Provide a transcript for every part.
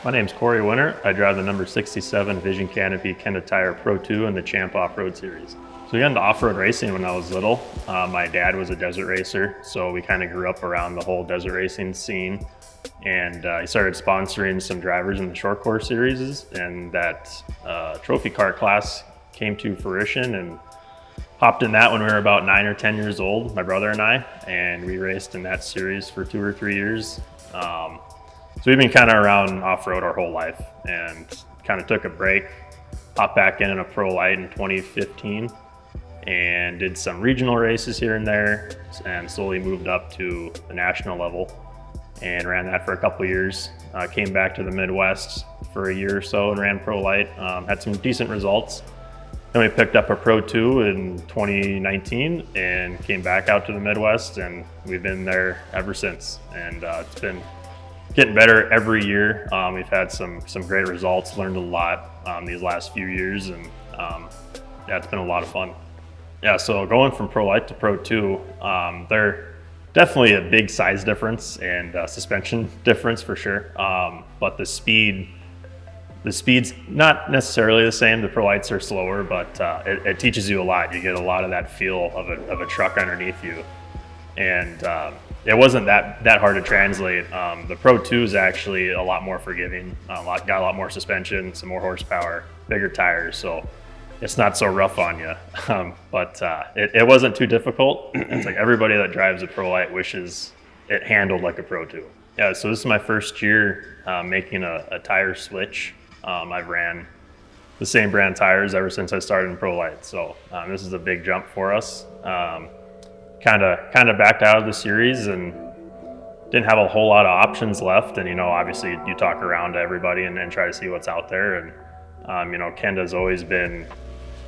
My name's Cory Winner. I drive the number 67 Vision Canopy Kenda Tire PRO2 in the CHAMPoffroad series. So we got into off-road racing when I was little. My dad was a desert racer, so we kind of grew up around the whole desert racing scene. And he started sponsoring some drivers in the short course series, and that trophy car class came to fruition, and hopped in that when we were about 9 or 10 years old, my brother and I, and we raced in that series for 2 or 3 years. So we've been kind of around off-road our whole life, and kind of took a break, hopped back in a pro light in 2015, and did some regional races here and there, and slowly moved up to the national level and ran that for a couple years. Came back to the Midwest for a year or so and ran pro light, had some decent results. Then we picked up a PRO2 in 2019 and came back out to the Midwest, and we've been there ever since. And it's been getting better every year. We've had some great results, learned a lot these last few years, and yeah, it's been a lot of fun. Yeah, so going from pro light to PRO2, they're definitely a big size difference and suspension difference for sure. But the speed's not necessarily the same. The pro lights are slower, but it teaches you a lot. You get a lot of that feel of a truck underneath you, and it wasn't that hard to translate. The PRO2 is actually a lot more forgiving, got a lot more suspension, some more horsepower, bigger tires, so it's not so rough on you. But it wasn't too difficult. It's like everybody that drives a pro light wishes it handled like a PRO2. Yeah, so this is my first year making a tire switch. I've ran the same brand tires ever since I started in pro light, so this is a big jump for us. Kind of backed out of the series and didn't have a whole lot of options left. And, obviously you talk around to everybody and try to see what's out there. And, Kenda's always been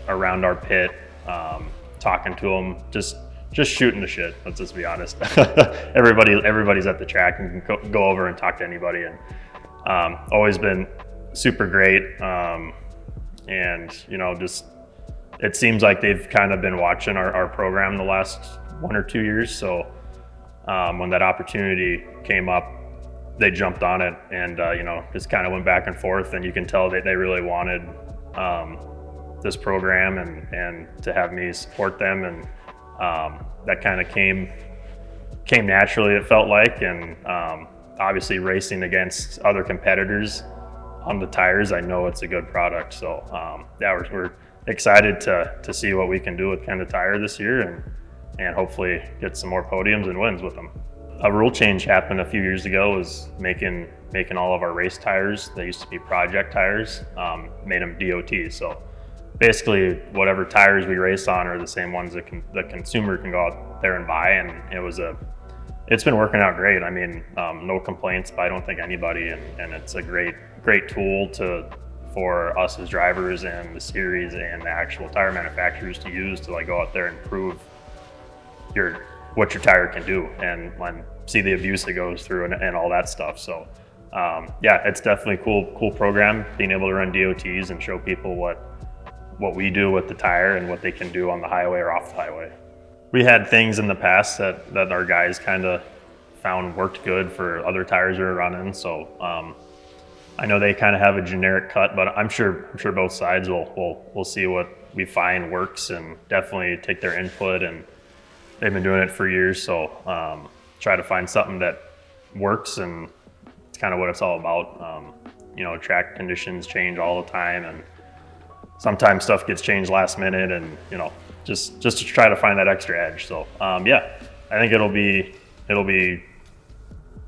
around our pit, talking to them, just shooting the shit. Let's just be honest. Everybody's at the track and can go over and talk to anybody, and always been super great. And, just, it seems like they've kind of been watching our program the last 1 or 2 years. So when that opportunity came up, they jumped on it, and just kind of went back and forth, and you can tell that they really wanted this program and to have me support them, and that kind of came naturally, it felt like. And obviously racing against other competitors on the tires, I know it's a good product. So yeah, we're excited to see what we can do with Kenda Tire this year, and hopefully get some more podiums and wins with them. A rule change happened a few years ago, was making all of our race tires, they used to be project tires, made them DOT. So basically whatever tires we race on are the same ones that the consumer can go out there and buy, and it's been working out great. I mean, no complaints by I don't think anybody, and it's a great tool for us as drivers and the series and the actual tire manufacturers to use to go out there and prove what your tire can do, and see the abuse it goes through and all that stuff. So yeah, it's definitely a cool program, being able to run DOTs and show people what we do with the tire and what they can do on the highway or off the highway. We had things in the past that our guys kind of found worked good for other tires we were running. So I know they kind of have a generic cut, but I'm sure both sides will see what we find works and definitely take their input, and they've been doing it for years. So try to find something that works, and it's kind of what it's all about. Track conditions change all the time, and sometimes stuff gets changed last minute, and just to try to find that extra edge. So yeah, I think it'll be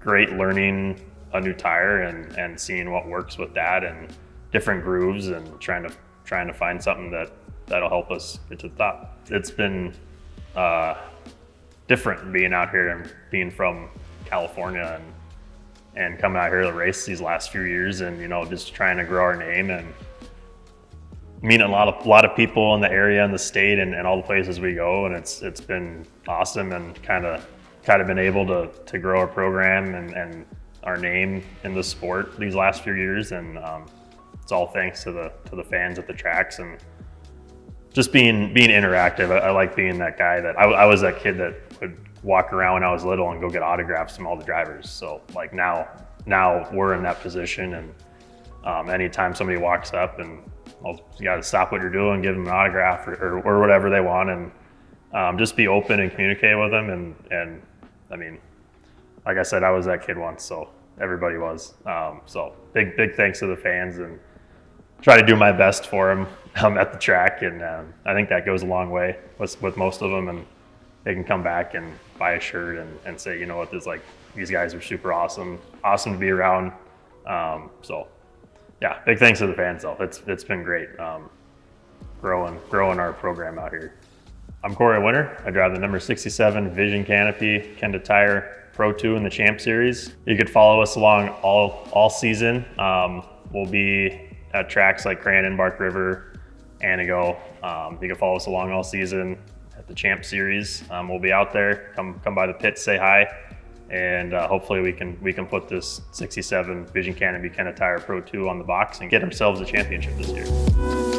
great learning a new tire and seeing what works with that and different grooves, and trying to find something that'll help us get to the top. It's been different being out here and being from California and coming out here to race these last few years, and just trying to grow our name and meeting a lot of people in the area and the state and all the places we go, and it's been awesome, and kind of been able to grow our program and our name in the sport these last few years, and it's all thanks to the fans at the tracks and just being interactive. I like being that guy that I was that kid that would walk around when I was little and go get autographs from all the drivers. So now now we're in that position, and anytime somebody walks up, and you got to stop what you're doing, give them an autograph or whatever they want, and just be open and communicate with them. And I mean, like I said, I was that kid once, so everybody was. So big thanks to the fans, and try to do my best for them at the track. And I think that goes a long way with most of them, and they can come back and buy a shirt and say, you know what, these guys are super awesome to be around. So yeah, big thanks to the fans though. It's been great growing our program out here. I'm Cory Winner. I drive the number 67 Vision Canopy Kenda Tire PRO2 in the Champ Series. You could follow us along all season. We'll be at tracks like Crandon, Bark River, Anago. You can follow us along all season at the Champ Series. We'll be out there. Come by the pit, say hi, and hopefully we can put this 67 Vision Canopy Kenda Tire PRO2 on the box and get ourselves a championship this year.